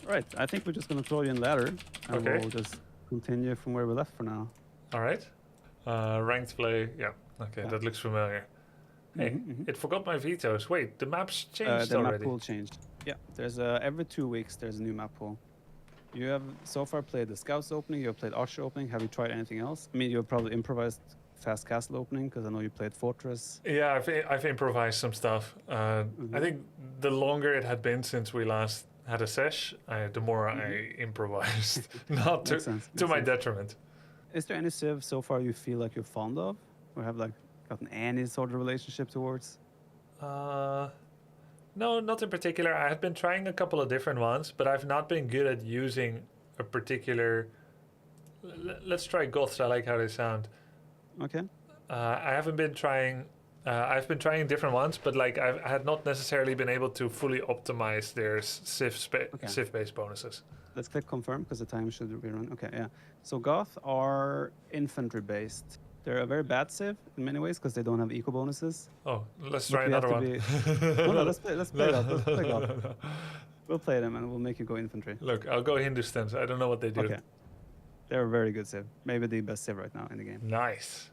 Right, I think we're just gonna throw you in ladder, and Okay. we'll just continue from where we left for now. All right. Ranked play. Yeah. Okay, Yeah. that looks familiar. Hey, it forgot my vetoes. Wait, the map's changed The map already. pool changed. Yeah, there's every 2 weeks there's a new map pool. You have so far played the Scouts opening, you have played Archer opening. Have you tried anything else? I mean, you have probably improvised Fast Castle opening, because I know you played Fortress. Yeah, I've improvised some stuff. I think the longer it had been since we last had a sesh, the more I improvised. Not Makes sense. to Makes my sense. detriment. Is there any civ so far you feel like you're fond of, or have like gotten any sort of relationship towards? No, not in particular. I have been trying a couple of different ones, but I've not been good at using a particular. Let's try Goths. I like how they sound. Okay. I haven't been trying. I've been trying different ones, but like I had not necessarily been able to fully optimize their Civ-based bonuses. Let's click confirm, because the time should be run. Okay, yeah. So Goth are infantry based. They're a very bad civ in many ways because they don't have eco bonuses. Oh, let's But try we have another to one. be... No, let's play Goth. Let's play Goth. We'll play them and we'll make you go infantry. Look, I'll go Hindustans. I don't know what they do. Okay. They're a very good civ. Maybe the best civ right now in the game. Nice.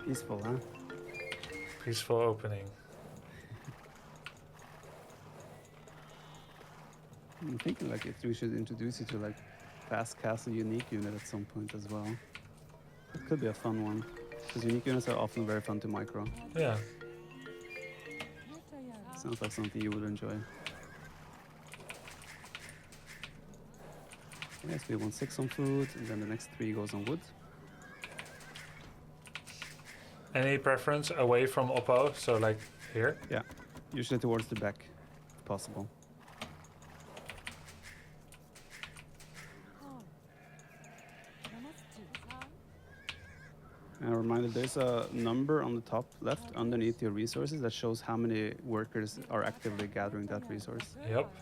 Peaceful, huh? Peaceful opening. I'm thinking like if we should introduce you to like Fast Castle unique unit at some point as well. It could be a fun one, because unique units are often very fun to micro. Yeah. Sounds like something you would enjoy. Yes, we want 6 on food, and then the next 3 goes on wood. Any preference away from Oppo? So like here? Yeah, usually towards the back, if possible. And a reminder, there's a number on the top left underneath your resources that shows how many workers are actively gathering that resource. Yep.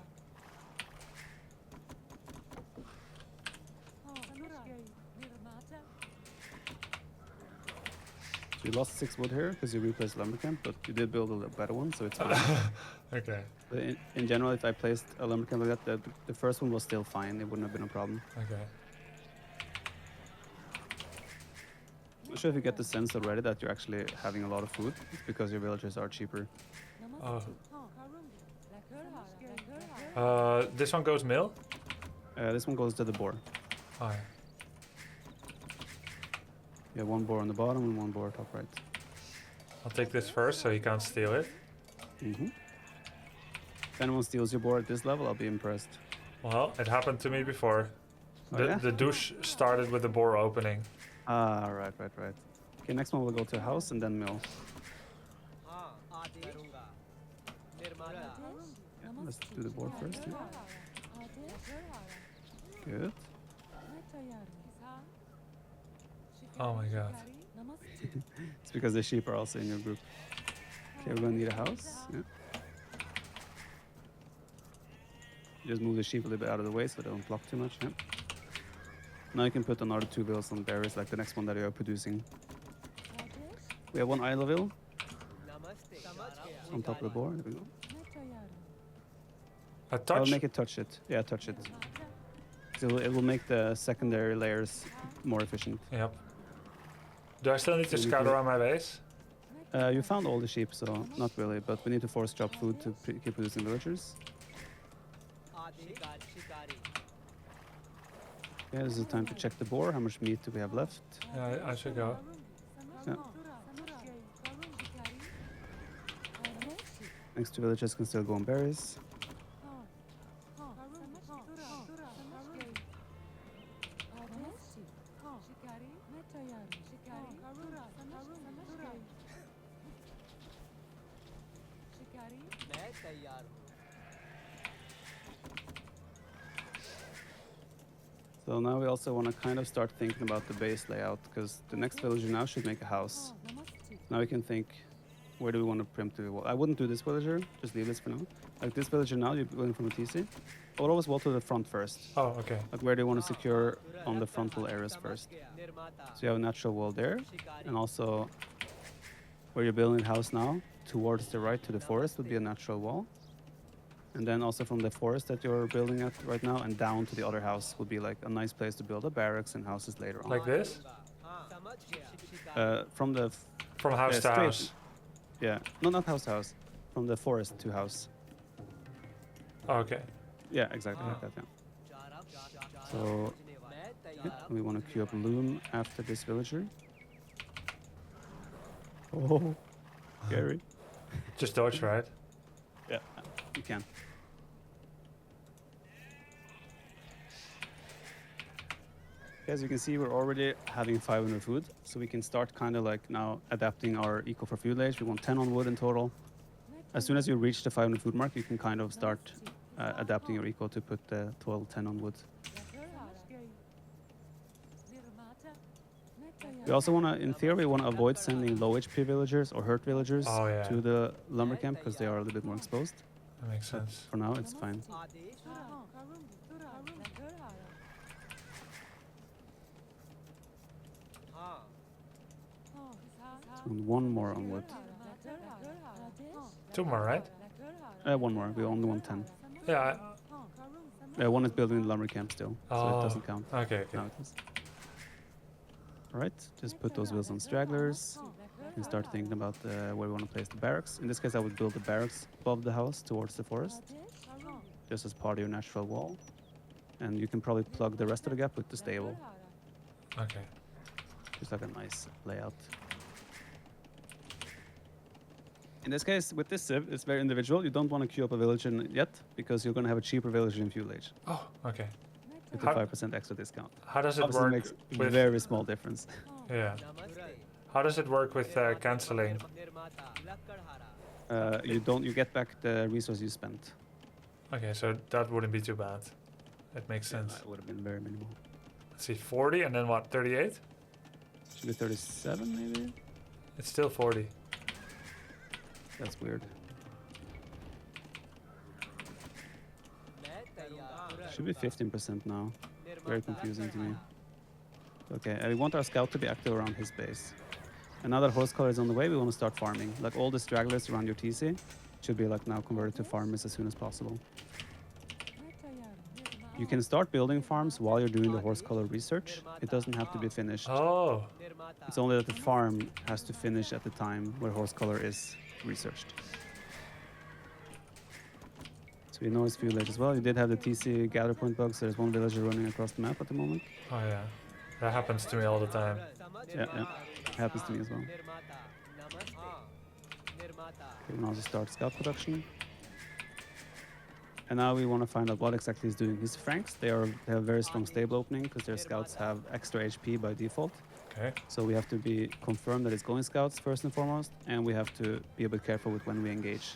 So you lost 6 wood here because you replaced lumber camp, but you did build a better one, so it's fine. Okay. But in general, if I placed a lumber camp like that, the first one was still fine. It wouldn't have been a problem. Okay. I'm not sure if you get the sense already that you're actually having a lot of food. It's because your villagers are cheaper. This one goes mill? This one goes to the boar. Oh, yeah. You have 1 boar on the bottom and 1 boar top right. I'll take this first so he can't steal it. If anyone steals your boar at this level, I'll be impressed. Well, it happened to me before. Oh, The douche started with the boar opening. Ah, right. Okay, next one we'll go to house and then mill. Let's do the board first. Yeah. Good. Oh my god. It's because the sheep are also in your group. Okay, we're gonna need a house. Yeah. Just move the sheep a little bit out of the way so they don't block too much. Yeah. Now you can put another 2 villas on berries, like the next one that you are producing. We have 1 Islaville on top of the board. There we go. A I'll touch? make it touch it. Yeah, touch it. So it will make the secondary layers more efficient. Yep. Do I still need to scout around my base? You found all the sheep, so not really, but we need to force drop food to keep producing villagers. Yeah, this is the time to check the boar. How much meat do we have left? Yeah, I should go. Yeah. Next 2 villagers can still go on berries. So now we also want to kind of start thinking about the base layout, because the next villager now should make a house. Now we can think, Where do we want to preemptively wall? I wouldn't do this villager. Just leave this for now. Like this villager now, you're building from a TC. I would always wall to the front first. Oh, okay. Like where do you want to secure on the frontal areas first? So you have a natural wall there, and also where you're building the house now, towards the right to the forest would be a natural wall. And then also from the forest that you're building at right now and down to the other house would be like a nice place to build a barracks and houses later on. Like this? From the From house to straight- house. Yeah, no, not house to house. From the forest to house. Oh, okay. Yeah, exactly like that. Yeah. So yeah, we want to queue up loom after this villager. Oh, scary. Just dodge, right? Yeah, you can. As you can see, we're already having 500 food, so we can start kind of like now adapting our eco for fuel age. We want 10 on wood in total. As soon as you reach the 500 food mark, you can kind of start adapting your eco to put the 12-10 on wood. We also want to, in theory, we want to avoid sending low HP villagers or hurt villagers Oh, yeah. to the lumber camp because they are a little bit more exposed. That makes sense. For now, it's fine. So one more on wood. 2 more, right? One more. We only want 10. Yeah. One is building the lumber camp still, so Oh. it doesn't count. Okay, okay. Now it is. Alright, just put those wheels on stragglers and start thinking about where we want to place the barracks. In this case, I would build the barracks above the house towards the forest, just as part of your natural wall. And you can probably plug the rest of the gap with the stable, Okay. just like a nice layout. In this case, with this civ, it's very individual. You don't want to queue up a villager yet, because you're going to have a cheaper villager in fuel age Oh, okay. with the How- 5% extra discount. How does it Obviously work makes with... very small difference. Yeah. How does it work with canceling? You get back the resource you spent. Okay, so that wouldn't be too bad. It makes sense. It would have been very minimal. Let's see, 40 and then what, 38? Should be 37 maybe? It's still 40. That's weird. Should be 15% now. Very confusing to me. Okay, we want our scout to be active around his base. And now that horse color is on the way, we want to start farming. Like all the stragglers around your TC should be like now converted to farmers as soon as possible. You can start building farms while you're doing the horse color research. It doesn't have to be finished. Oh, It's only that the farm has to finish at the time where horse color is researched. So we know it's fuel age as well. You did have the TC gather point bug, so there's one villager running across the map at the moment. oh yeah. That happens to me all the time. Yeah. It happens to me as well. We can also start scout production. And now we want to find out what exactly he's doing. His Franks, they have a very strong stable opening because their scouts have extra HP by default. Okay. So we have to be confirmed that it's going scouts first and foremost, and we have to be a bit careful with when we engage.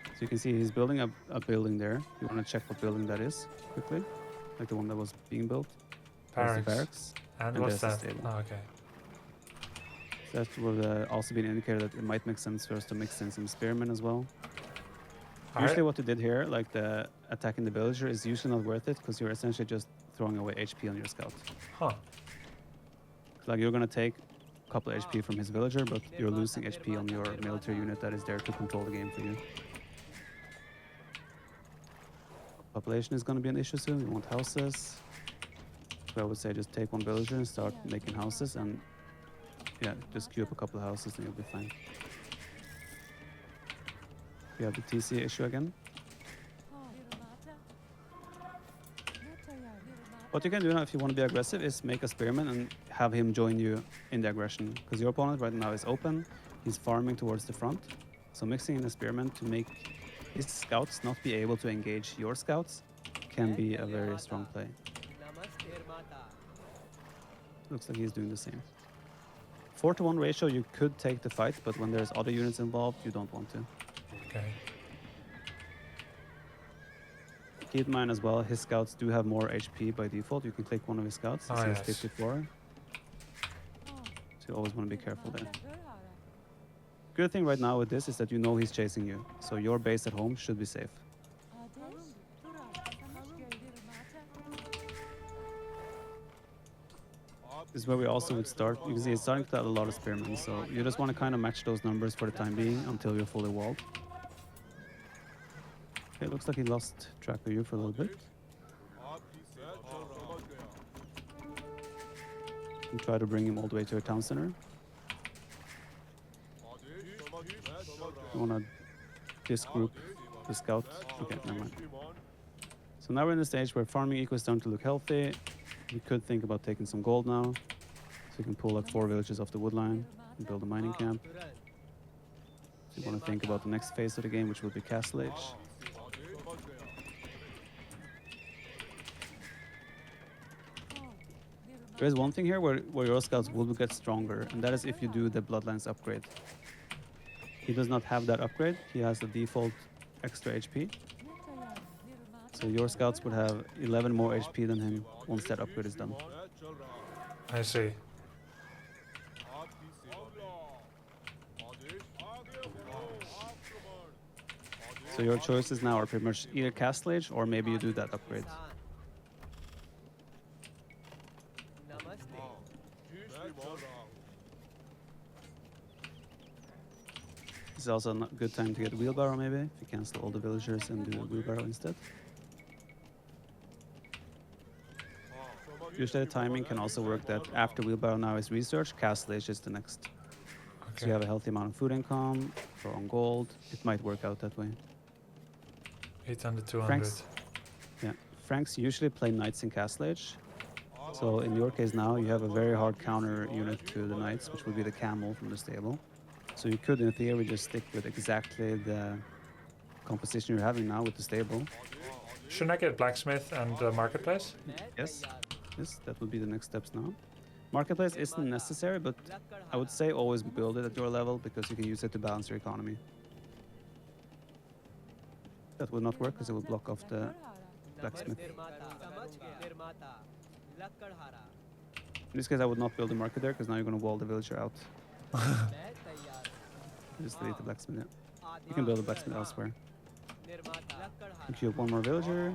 So you can see he's building a building there. You want to check what building that is quickly, like the one that was being built. There's the barracks. And and what's there's that? the stable. Oh, okay. So that would also be an indicator that it might make sense for us to mix in some spearmen as well. Usually what you did here, like the attacking the villager, is usually not worth it because you're essentially just throwing away HP on your scout. Huh. Like you're gonna take a couple of HP from his villager, but you're losing HP on your military unit that is there to control the game for you. Population is gonna be an issue soon. We want houses. So I would say just take one villager and start making houses, and yeah, just queue up a couple of houses and you'll be fine. We have the TC issue again. What you can do now if you want to be aggressive is make a spearman and have him join you in the aggression. Because your opponent right now is open, he's farming towards the front. So mixing in a spearman to make his scouts not be able to engage your scouts can be a very strong play. Looks like he's doing the same. 4-to-1 ratio, you could take the fight, but when there's other units involved, you don't want to. Okay. Keep in mind as well, his scouts do have more HP by default. You can click one of his scouts. Oh, It says yes. 54. So you always want to be careful there. Good thing right now with this is that you know he's chasing you, so your base at home should be safe. This is where we also would start. You can see it's starting to add a lot of spearmen, so you just want to kind of match those numbers for the time being until you're fully walled. Okay, looks like he lost track of you for a little bit. And try to bring him all the way to your town center. You want to disgroup the scout. Okay, never mind. So now we're in the stage where farming eco is starting to look healthy. We could think about taking some gold now. So you can pull like 4 villages off the wood line and build a mining camp. So you want to think about the next phase of the game, which will be Castle Age. There is one thing here where your scouts will get stronger, and that is if you do the Bloodlines upgrade. He does not have that upgrade. He has the default extra HP. So your scouts would have 11 more HP than him once that upgrade is done. I see. So your choices now are pretty much either Castle Age or maybe you do that upgrade. This is also a good time to get a wheelbarrow maybe, if you cancel all the villagers and do a wheelbarrow instead. Usually the timing can also work that after wheelbarrow now is research, Castle Age is the next. Okay. So you have a healthy amount of food income, draw on gold, it might work out that way. 800, 200. Franks usually play knights in Castle Age. So in your case now, you have a very hard counter unit to the knights, which would be the camel from the stable. So you could, in theory, just stick with exactly the composition you're having now with the stable. Shouldn't I get blacksmith and marketplace? Yes, that would be the next steps now. Marketplace isn't necessary, but I would say always build it at your level because you can use it to balance your economy. That would not work because it would block off the blacksmith. In this case, I would not build a market there because now you're going to wall the villager out. Just delete the blacksmith. Yeah. You can build a blacksmith elsewhere. You queue up one more villager,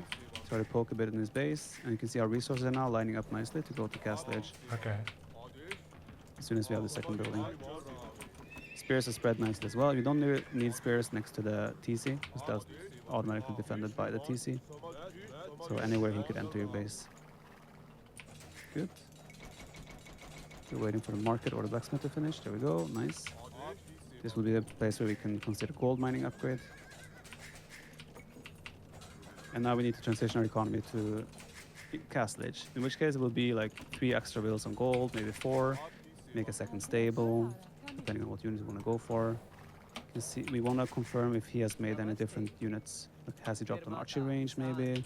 try to poke a bit in his base, and you can see our resources are now lining up nicely to go to Castle Age. Okay. As soon as we have the second building. Spears are spread nicely as well. You don't need spears next to the TC, because that's automatically defended by the TC. So anywhere he could enter your base. Good. We're waiting for the market or the blacksmith to finish. There we go. Nice. This will be the place where we can consider gold mining upgrade. And now we need to transition our economy to Castle Age, in which case it will be like 3 extra bills on gold, maybe 4. Make a second stable, depending on what units we want to go for. You see, we want to confirm if he has made any different units. Like, has he dropped an archery range, maybe?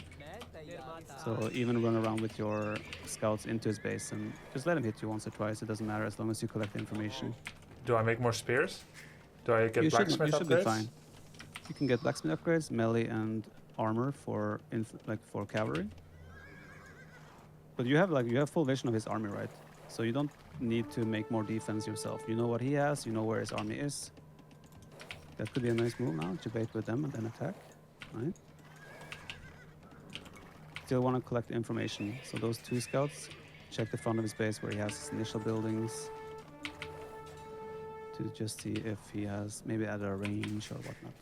So even run around with your scouts into his base and just let him hit you once or twice. It doesn't matter as long as you collect the information. Do I make more spears? Do I get blacksmith you should upgrades? be fine. You can get blacksmith upgrades, melee and armor for for cavalry. But you have full vision of his army, right? So you don't need to make more defense yourself. You know what he has, you know where his army is. That could be a nice move now, to bait with them and then attack. Right? Still want to collect information. So those 2 scouts, check the front of his base where he has his initial buildings. To just see if he has maybe added a range or whatnot.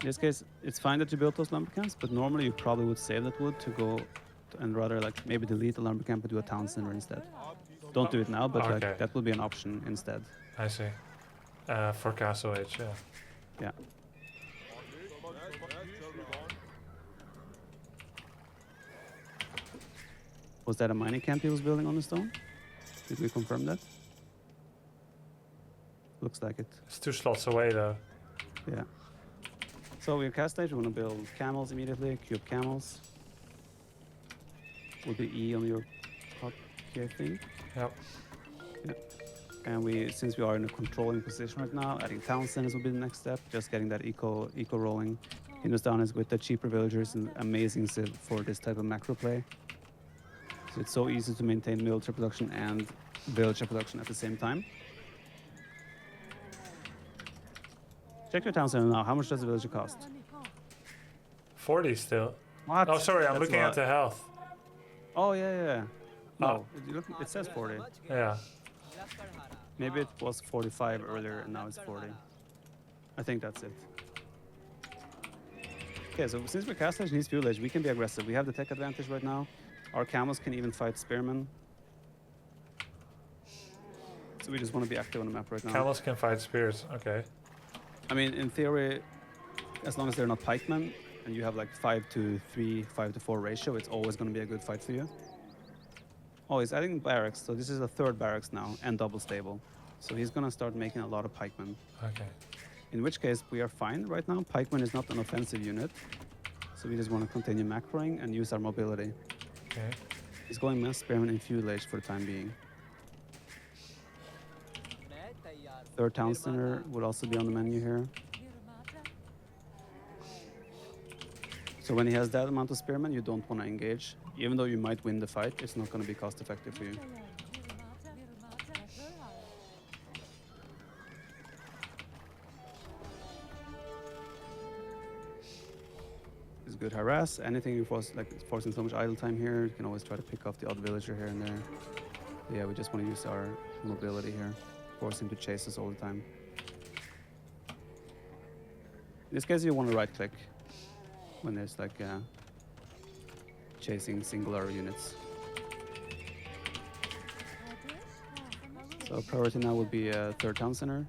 In this case, it's fine that you built those lumber camps, but normally you probably would save that wood to go and rather like maybe delete the lumber camp and do a town center instead. Don't do it now, but like that would be an option instead. I see. For Castle Age, yeah. Yeah. Was that a mining camp he was building on the stone? Did we confirm that? Looks like it. It's 2 slots away though. Yeah. So we're Castle Age, we want to build camels immediately, cube camels. Will be E on your top here, I think. Yep. Yep. And since we are in a controlling position right now, adding town centers will be the next step. Just getting that eco rolling. Hindustan is with the cheaper villagers and amazing civ for this type of macro play. So it's so easy to maintain military production and villager production at the same time. Check your town center now. How much does a villager cost? 40 still. What? Oh, sorry, I'm That's looking a at lot. the health. Oh, yeah. No, Oh. it says 40. Yeah. Maybe it was 45 earlier and now it's 40. I think that's it. Okay, so since we're castle age and he's fuel age, we can be aggressive. We have the tech advantage right now. Our camels can even fight spearmen. So we just want to be active on the map right now. Camels can fight spears. Okay. I mean, in theory, as long as they're not pikemen, and you have like 5-3, 5-4 ratio, it's always going to be a good fight for you. Oh, he's adding barracks, so this is a third barracks now, and double stable. So he's going to start making a lot of pikemen. Okay. In which case, we are fine right now. Pikeman is not an offensive unit, so we just want to continue macroing and use our mobility. Okay. He's going mass spearman and fuel age for the time being. Third town center would also be on the menu here. So when he has that amount of spearmen, you don't want to engage. Even though you might win the fight, it's not going to be cost effective for you. It's good harass. Anything you forcing so much idle time here, you can always try to pick off the odd villager here and there. But yeah, we just want to use our mobility here. Force him to chase us all the time. In this case, you want to right click when there's like chasing singular units. So priority now would be third town center.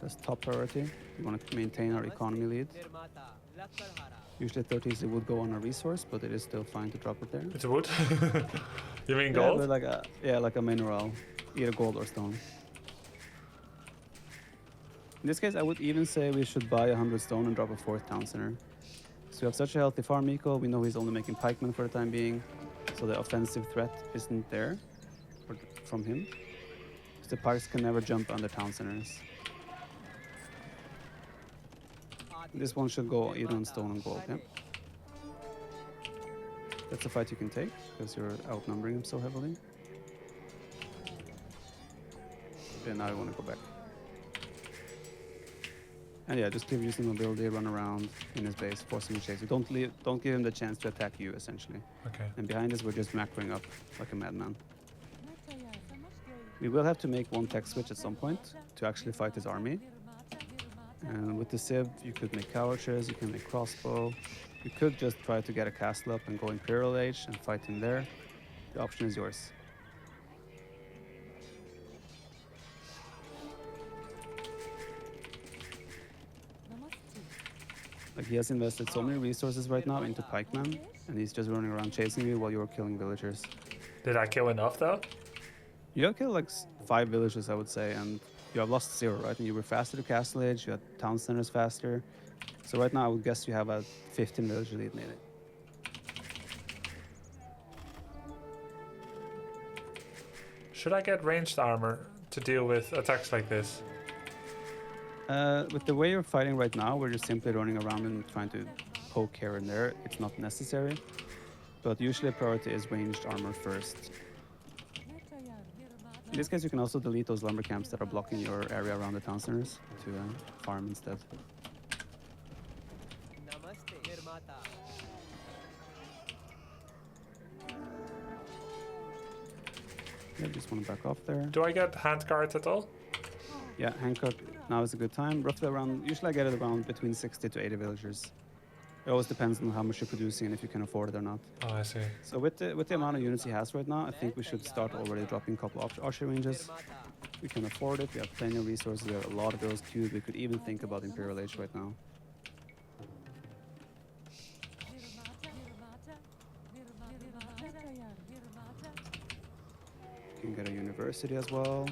That's top priority. We want to maintain our economy lead. Usually 30s it would go on a resource, but it is still fine to drop it there. It's wood. You mean Yeah, gold? but like a mineral, either gold or stone. In this case, I would even say we should buy 100 stone and drop a fourth town center. So we have such a healthy farm eco. We know he's only making pikemen for the time being, so the offensive threat isn't there from him. The pikes can never jump under town centers. This one should go either on stone and gold, yeah. That's a fight you can take, because you're outnumbering him so heavily. Okay, now I want to go back. And yeah, just keep using mobility, run around in his base, force him to chase you. Don't give him the chance to attack you, essentially. Okay. And behind us, we're just macroing up like a madman. We will have to make one tech switch at some point to actually fight his army. And with the Civ, you could make couches, you can make crossbow. You could just try to get a castle up and go Imperial Age and fight him there. The option is yours. Like, he has invested so many resources right now into pikemen, and he's just running around chasing you while you're killing villagers. Did I kill enough though? You have killed like 5 villages, I would say, and you have lost 0, right? And you were faster to castle age, you had town centers faster. So right now, I would guess you have a 15 villager lead, maybe. Should I get ranged armor to deal with attacks like this? With the way you're fighting right now, we're just simply running around and trying to poke here and there. It's not necessary. But usually priority is ranged armor first. In this case, you can also delete those lumber camps that are blocking your area around the town centers to farm instead. Yeah, just want to back off there. Do I get hand guards at all? Yeah, Hancock, now is a good time. Roughly around, usually I get it around between 60 to 80 villagers. It always depends on how much you're producing and if you can afford it or not. Oh, I see. So with the amount of units he has right now, I think we should start already dropping a couple of archery ranges. We can afford it, we have plenty of resources, we have a lot of girls queued. We could even think about Imperial Age right now. You can get a university as well.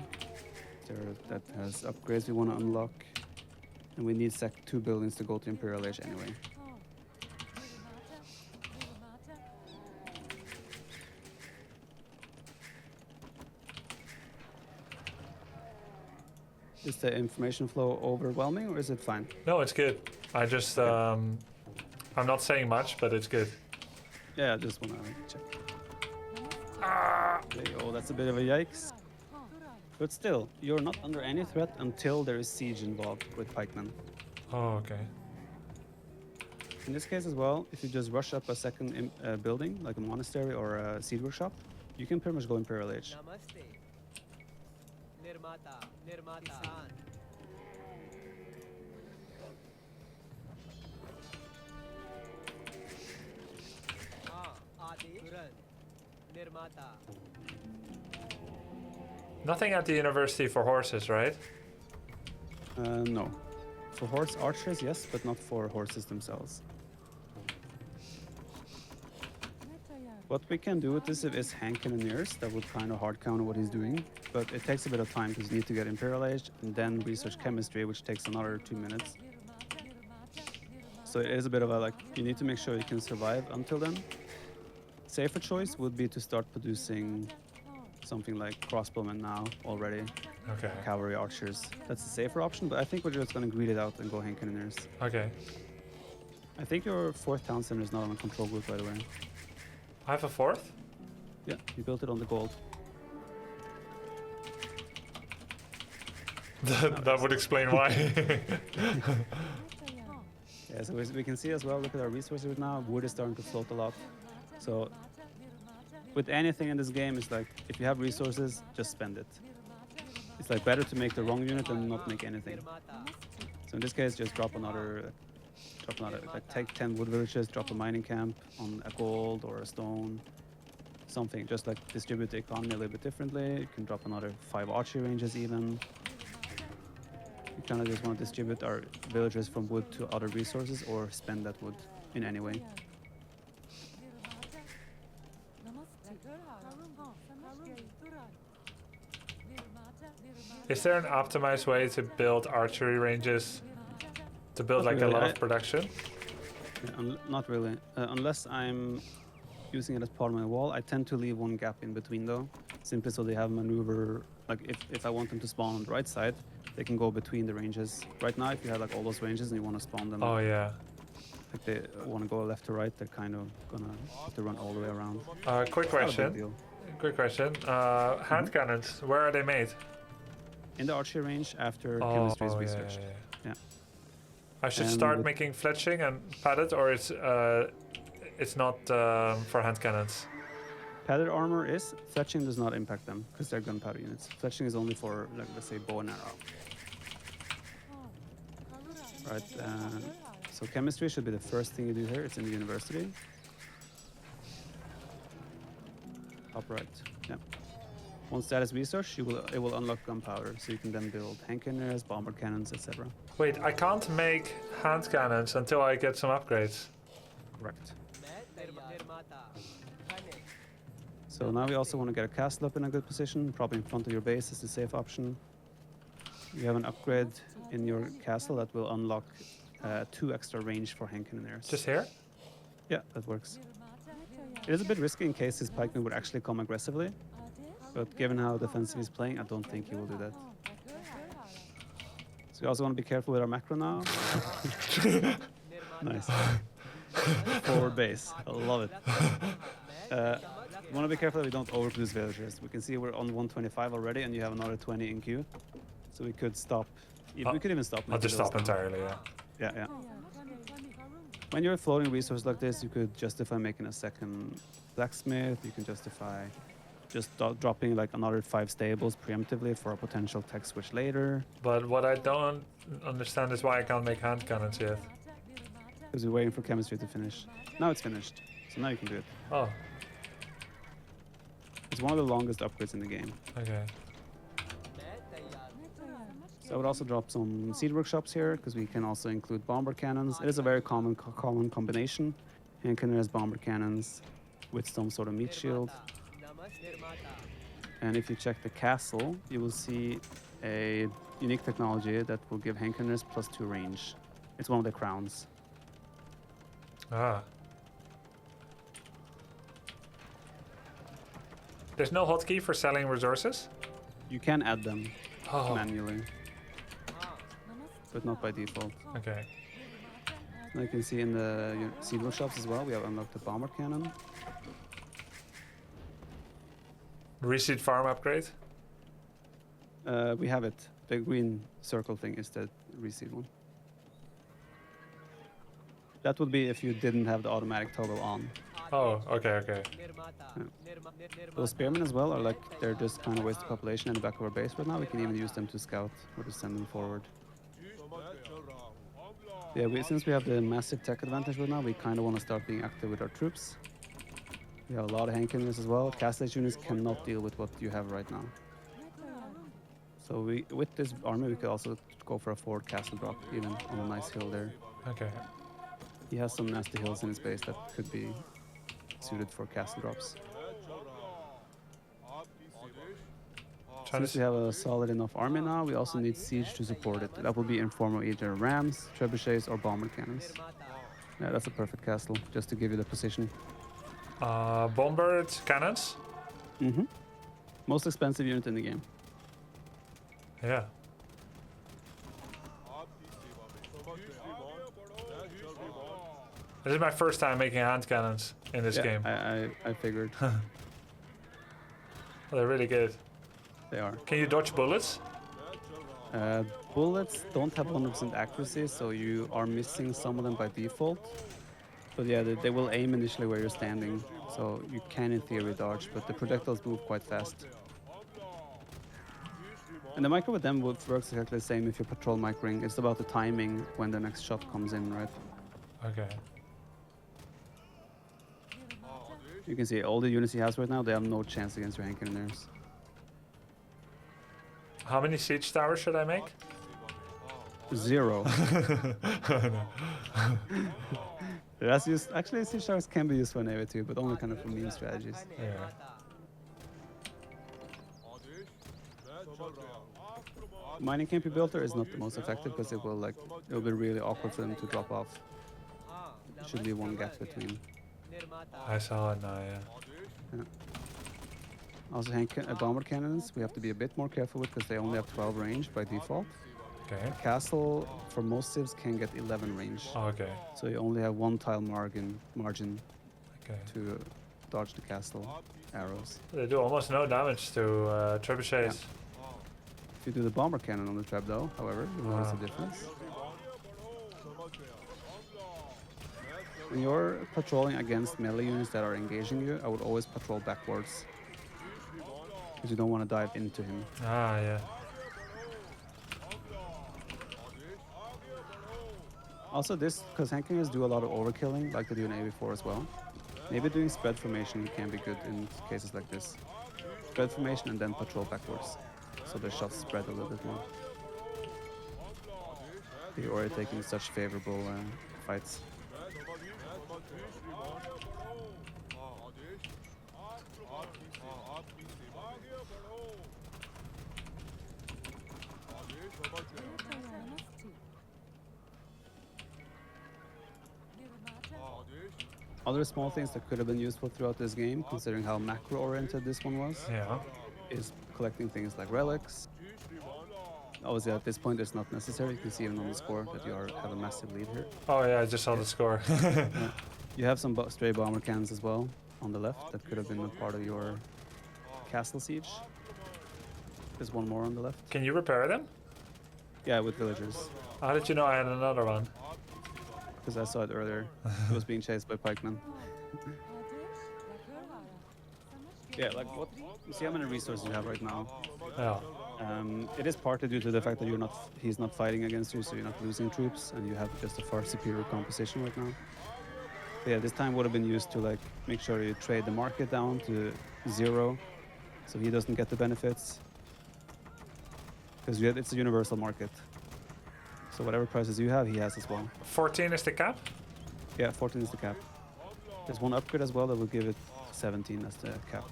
That has upgrades we want to unlock. And we need 2 buildings to go to Imperial Age anyway. Is the information flow overwhelming or is it fine? No, it's good. I just I'm not saying much, but it's good. Yeah, I just wanna check. Ah! There you go, that's a bit of a yikes. But still, you're not under any threat until there is siege involved with pikemen. Oh, okay. In this case as well, if you just rush up a second building, like a monastery or a seed workshop, you can pretty much go Imperial Age. Namaste. Nirmata. Nirmata. Kisan. Adi. Turan. Nirmata. Nothing at the university for horses, right? No. For horse archers, yes, but not for horses themselves. What we can do with this is hand cannoneers that would kind of hard counter what he's doing, but it takes a bit of time because you need to get Imperial Age and then research chemistry, which takes another 2 minutes. So it is a bit of a you need to make sure you can survive until then. Safer choice would be to start producing something like crossbowmen now already. Okay. Cavalry archers. That's the safer option, but I think we're just going to greed it out and go hand cannoneers. Okay. I think your 4th town center is not on a control group, by the way. I have a 4th? Yeah, you built it on the gold. That would explain why. Yeah, so we can see as well, look at our resources now, wood is starting to float a lot. So with anything in this game, it's like, if you have resources, just spend it. It's like better to make the wrong unit than not make anything. So in this case, just drop another, like take 10 wood villages, drop a mining camp on a gold or a stone, something. Just like distribute the economy a little bit differently. You can drop another 5 archery ranges even. We kind of just want to distribute our villagers from wood to other resources or spend that wood in any way. Is there an optimized way to build archery ranges to build Not like a really. lot of production? Yeah, not really. Unless I'm using it as part of my wall, I tend to leave one gap in between though, simply so they have maneuver. Like if I want them to spawn on the right side, they can go between the ranges. Right now, if you have like all those ranges and you want to spawn them, Oh yeah. like they want to go left to right, they're kind of gonna have to run all the way around. Quick It's not a big question. deal. Quick question. Hand cannons, where are they made? In the archery range after Oh, chemistry is yeah, researched. yeah. Yeah. I should And start with- making fletching and padded, or it's not for hand cannons. Padded armor is, fletching does not impact them because they're gunpowder units. Fletching is only for, like, let's say, bow and arrow. Right, so chemistry should be the first thing you do here. It's in the university. Top right, yeah. Once that is researched, it will unlock gunpowder, so you can then build hand cannons, bomber cannons, etc. Wait, I can't make hand cannons until I get some upgrades. Correct. Nirmata. Kane. So now we also want to get a castle up in a good position, probably in front of your base is the safe option. You have an upgrade in your castle that will unlock 2 extra range for hand cannoneers. Just here? Yeah, that works. It is a bit risky in case his pikemen would actually come aggressively, but given how defensive he's playing, I don't think he will do that. So we also want to be careful with our macro now. Nice. Forward base, I love it. We want to be careful that we don't overproduce villagers. We can see we're on 125 already, and you have another 20 in queue. So we could stop. We could even stop. I'll just making stop those now. entirely, yeah. Yeah, yeah. When you're floating resources like this, you could justify making a second blacksmith. You can justify just dropping like another 5 stables preemptively for a potential tech switch later. But what I don't understand is why I can't make hand cannons yet. Because we're waiting for chemistry to finish. Now it's finished, so now you can do it. Oh, It's one of the longest upgrades in the game. okay. So I would also drop some seed workshops here, because we can also include bomber cannons. It is a very common combination. Hand cannons, bomber cannons, with some sort of meat shield. And if you check the castle, you will see a unique technology that will give hand cannons +2 range. It's one of the crowns. Ah. There's no hotkey for selling resources? You can add them Oh, manually, but not by default. okay. Now you can see in the seed workshops as well, we have unlocked the bomber cannon. Reseed farm upgrade. We have it. The green circle thing is the reseed one. That would be if you didn't have the automatic toggle on. Oh, okay. Nirmata. Yeah. Those spearmen as well are like, they're just kind of wasted population in the back of our base right now. We can even use them to scout or to send them forward. Yeah, since we have the massive tech advantage right now, we kind of want to start being active with our troops. We have a lot of Hankins as well. Castle units cannot deal with what you have right now. So with this army, we could also go for a forward castle drop, even on a nice hill there. Okay. He has some nasty hills in his base that could be suited for castle drops. Since we have a solid enough army now, we also need siege to support it. That will be in form of either rams, trebuchets, or bomber cannons. Yeah, that's a perfect castle, just to give you the position. Bombard cannons. Mm-hmm. Most expensive unit in the game. Yeah. This is my first time making hand cannons in this game. I figured. They're really good. They are. Can you dodge bullets? Bullets don't have 100% accuracy, so you are missing some of them by default. But yeah, they will aim initially where you're standing, so you can in theory dodge, but the projectiles move quite fast. And the micro with them works exactly the same if you patrol microing. It's about the timing when the next shot comes in, right? Okay. You can see all the units he has right now, they have no chance against your Hankiners. How many siege towers should I make? 0. That's used. Actually, siege towers can be used for an AoE2, but only kind of for meme strategies. Yeah. Mining camp builder is not the most effective because it will be really awkward for them to drop off. Should be one gap between. I saw it now, yeah. Also, bomber cannons we have to be a bit more careful with because they only have 12 range by default. Okay. Castle for most civs can get 11 range. Okay. So you only have 1 tile margin Okay. to dodge the castle arrows. They do almost no damage to trebuchets. If you do the bomber cannon on the trap though, however, you notice the difference. When you're patrolling against melee units that are engaging you, I would always patrol backwards. Because you don't want to dive into him. Ah, yeah. Also this, because Hankingers do a lot of overkilling, like they do in AoE4 as well. Maybe doing spread formation can be good in cases like this. Spread formation and then patrol backwards. So the shots spread a little bit more. You're already taking such favorable fights. Other small things that could have been useful throughout this game, considering how macro-oriented this one was, Yeah. is collecting things like relics. Obviously, at this point, it's not necessary. You can see even on the score that you have a massive lead here. Oh, yeah, I just saw the score. Yeah. You have some stray bomber cannons as well on the left that could have been a part of your castle siege. There's one more on the left. Can you repair them? Yeah, with villagers. How did you know I had another one? Because I saw it earlier. It was being chased by pikemen. Yeah, like what? You see how many resources you have right now. Yeah. It is partly due to the fact that he's not fighting against you, so you're not losing troops, and you have just a far superior composition right now. But yeah, this time would have been used to like make sure you trade the market down to 0, so he doesn't get the benefits. Because it's a universal market. So whatever prices you have, he has as well. 14 is the cap? Yeah, 14 is the cap. There's one upgrade as well that will give it 17 as the cap.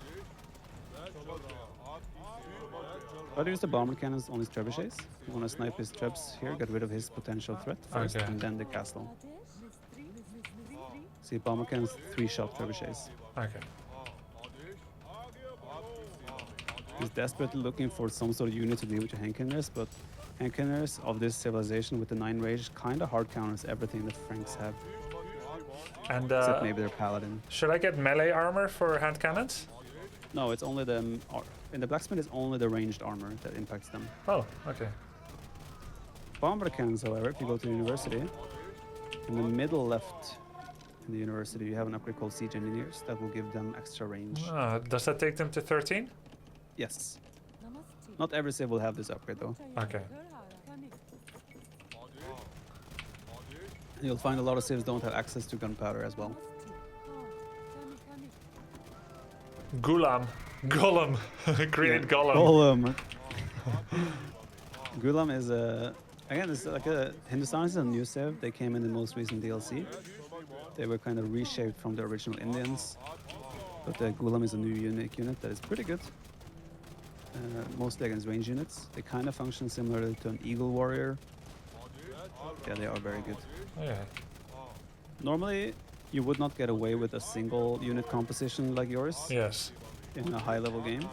I'd use the bomber cannons on his trebuchets. You want to snipe his trebs here, get rid of his potential threat first, Okay. and then the castle. See, bomber cannons 3-shot trebuchets. Okay. He's desperately looking for some sort of unit to deal with your Hankiners, but Handcannoners of this civilization with the 9 rage kind of hard counters everything the Franks have, And except maybe their paladin. should I get melee armor for hand cannons? No, it's only the in the blacksmith it's only the ranged armor that impacts them. Oh, okay. Bomber cannons, however, if you go to the university, in the middle left in the university you have an upgrade called Siege Engineers that will give them extra range. Does that take them to 13? Yes. Not every civ will have this upgrade though. Okay. And you'll find a lot of civs don't have access to gunpowder as well. Gulam. Golem. Create Golem. Golem. Gulam is again, it's like Hindustan is a new civ. They came in the most recent DLC. They were kind of reshaped from the original Indians, but the Gulam is a new unique unit that is pretty good. Mostly against range units. They kind of function similarly to an Eagle Warrior. Yeah, they are very good. Yeah. Normally, you would not get away with a single unit composition like yours Yes. in a high-level game.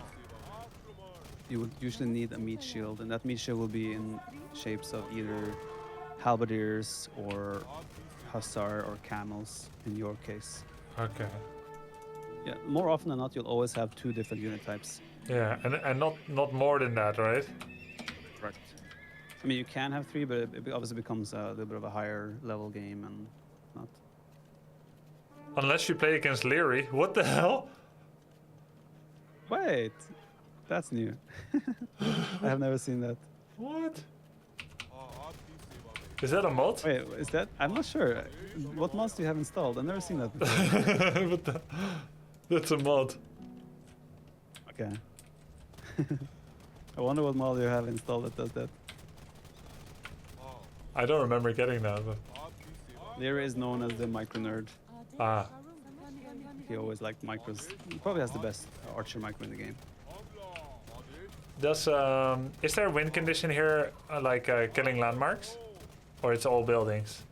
You would usually need a meat shield, and that meat shield will be in shapes of either halberdiers or hussar or camels in your case. Okay. Yeah, more often than not, you'll always have 2 different unit types. Yeah, and not more than that, right? Correct. I mean, you can have 3, but it obviously becomes a little bit of a higher level game and not. Unless you play against Leary. What the hell? Wait, that's new. I have never seen that. What? Is that a mod? Wait, is that? I'm not sure. What mods do you have installed? I've never seen that before. That's a mod. Okay. I wonder what mod you have installed that does that. I don't remember getting that. But... Lyra is known as the micro nerd. Ah. He always liked micros. He probably has the best archer micro in the game. Does is there a win condition here, killing landmarks, or it's all buildings?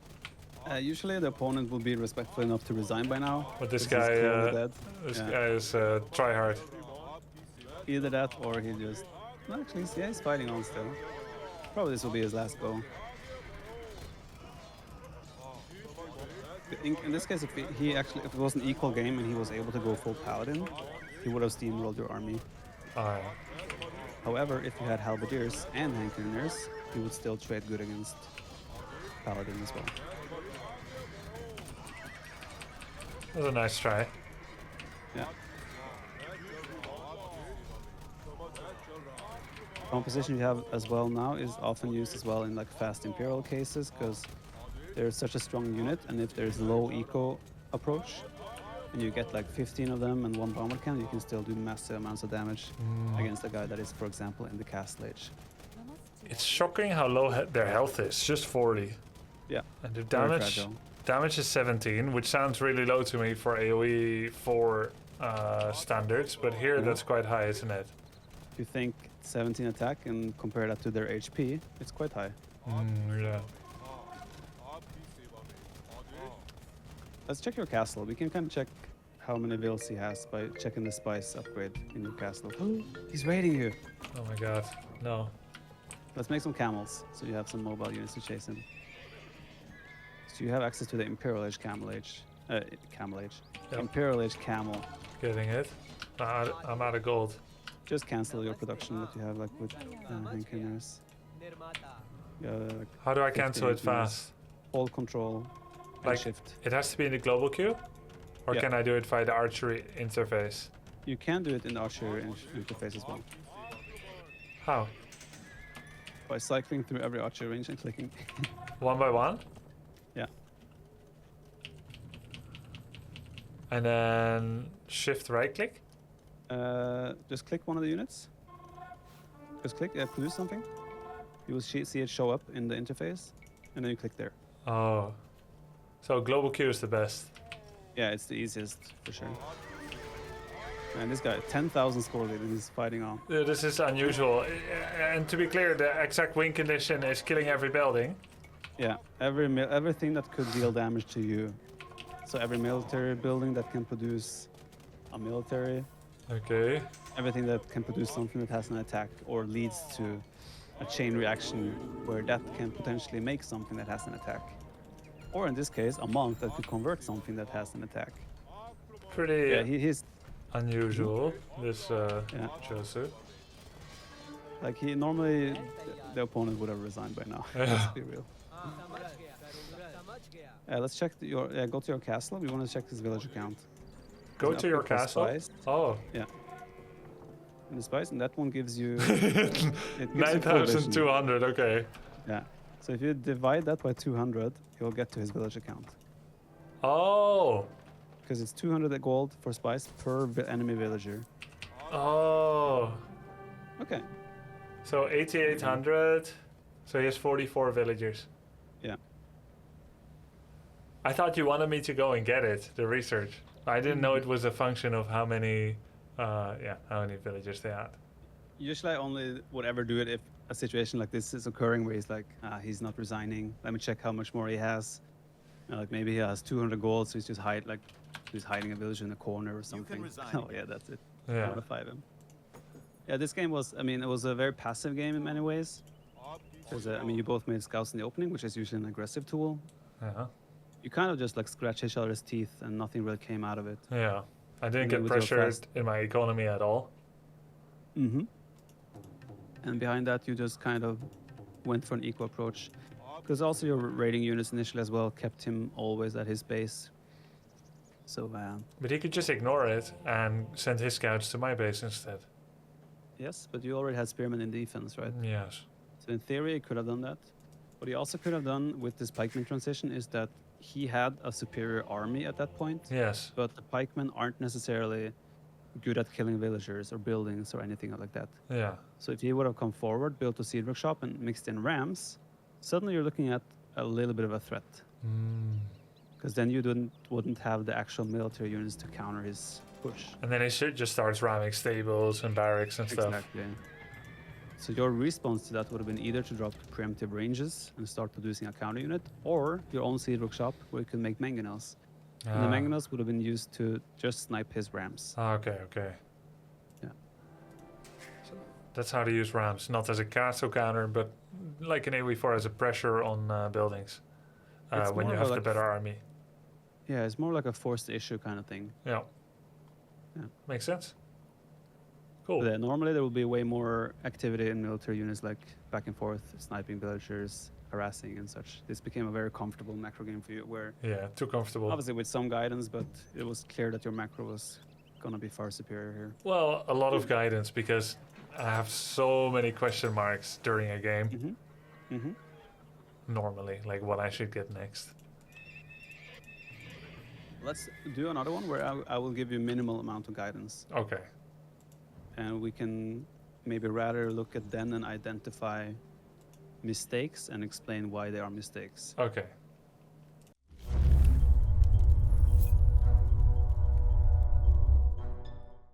Usually the opponent will be respectful enough to resign by now. But this because he's guy, clearly dead. guy is try hard. Either that or he just. No, actually, yeah, he's fighting on still. Probably this will be his last go. In this case, if it was an equal game and he was able to go full paladin, he would have steamrolled your army. Alright. However, if you had halberdiers and handcannoners, he would still trade good against paladin as well. That was a nice try. Yeah. Composition you have as well now is often used as well in like fast imperial cases because there's such a strong unit, and if there's low eco approach and you get like 15 of them and 1 bomber cannon, you can still do massive amounts of damage against a guy that is, for example, in the castle age. It's shocking how low their health is, just 40. Yeah. And the Very damage fragile. damage is 17, which sounds really low to me for AoE 4 standards, but here that's quite high, isn't it? If you think 17 attack and compare that to their HP, it's quite high. Yeah. Let's check your castle. We can kind of check how many vills he has by checking the spice upgrade in your castle. He's raiding you. Oh my god. No. Let's make some camels, so you have some mobile units to chase him. So you have access to the Imperial Age Camel Age. Camel Age. Yep. Imperial Age Camel. Getting it. I'm out of gold. Just cancel your production that you have like with handcannoners. Nirmata. How do I cancel 15 it fast? Hold control and Like, shift. it has to be in the global queue? Or Yeah. can I do it via the archery interface? You can do it in the archer interface as well. How? By cycling through every archer range and clicking. One by one? Yeah. And then shift right click? Just click one of the units. Just click, produce something. You will see it show up in the interface, and then you click there. Oh. So global queue is the best. Yeah, it's the easiest for sure. And this guy, 10,000 score lead, and he's fighting on. Yeah, this is unusual. And to be clear, the exact win condition is killing every building. Yeah, everything that could deal damage to you. So every military building that can produce a military, Okay. everything that can produce something that has an attack or leads to a chain reaction where that can potentially make something that has an attack. Or in this case, a monk that could convert something that has an attack. Pretty Yeah, he's unusual, this yeah. Josu. Like he normally the opponent would have resigned by now. Let's be real. Let's check your go to your castle. We want to check his village account. Go There's to an your upgrade for castle? spies. Oh. Yeah. And the spice, and that one gives you it gives you full vision. 9,200, okay. Yeah. So if you divide that by 200, you'll get to his village account. Oh. Because it's 200 gold for spice per enemy villager. Oh. Okay. So 8,800. So he has 44 villagers. Yeah. I thought you wanted me to go and get it, the research. I didn't know it was a function of how many villagers they had. Usually I only would ever do it if a situation like this is occurring where he's like, he's not resigning. Let me check how much more he has. Like maybe he has 200 gold, so he's just he's hiding a village in a corner or something. Oh yeah, that's it. Yeah. Modify him. Yeah, this game was, I mean, it was a very passive game in many ways. Because, I mean, you both made scouts in the opening, which is usually an aggressive tool. Uh-huh. You kind of just like scratch each other's teeth and nothing really came out of it. Yeah. I didn't And get with your pressured fast- in my economy at all. Mm-hmm. And behind that, you just kind of went for an equal approach. Because also your raiding units initially as well kept him always at his base. So, But he could just ignore it and send his scouts to my base instead. yes, but you already had spearmen in defense, right? Yes. So in theory, he could have done that. What he also could have done with this pikeman transition is that he had a superior army at that point. Yes. But the pikemen aren't necessarily good at killing villagers or buildings or anything like that. Yeah. So if he would have come forward, built a seed workshop, and mixed in rams, suddenly you're looking at a little bit of a threat. Because then you wouldn't have the actual military units to counter his push. And then he should just starts ramming stables and barracks and stuff. Exactly. So your response to that would have been either to drop preemptive ranges and start producing a counter unit, or your own seed workshop where you can make mangonels. And the mangonels would have been used to just snipe his rams. Okay, okay. Yeah. So that's how to use rams, not as a castle counter, but like an AoE4 as a pressure on buildings It's when more you of have the like better army. Yeah, it's more like a forced issue kind of thing. Yeah. Yeah. Makes sense. Cool. But, normally there will be way more activity in military units, like back and forth, sniping villagers, harassing and such. This became a very comfortable macro game for you, where Yeah, too comfortable. obviously with some guidance, but it was clear that your macro was gonna be far superior here. Well, a lot of guidance because I have so many question marks during a game. Mm-hmm. Mm-hmm. Normally, like what I should get next. Let's do another one where I will give you minimal amount of guidance, Okay. and we can maybe rather look at then and identify mistakes and explain why they are mistakes. Okay.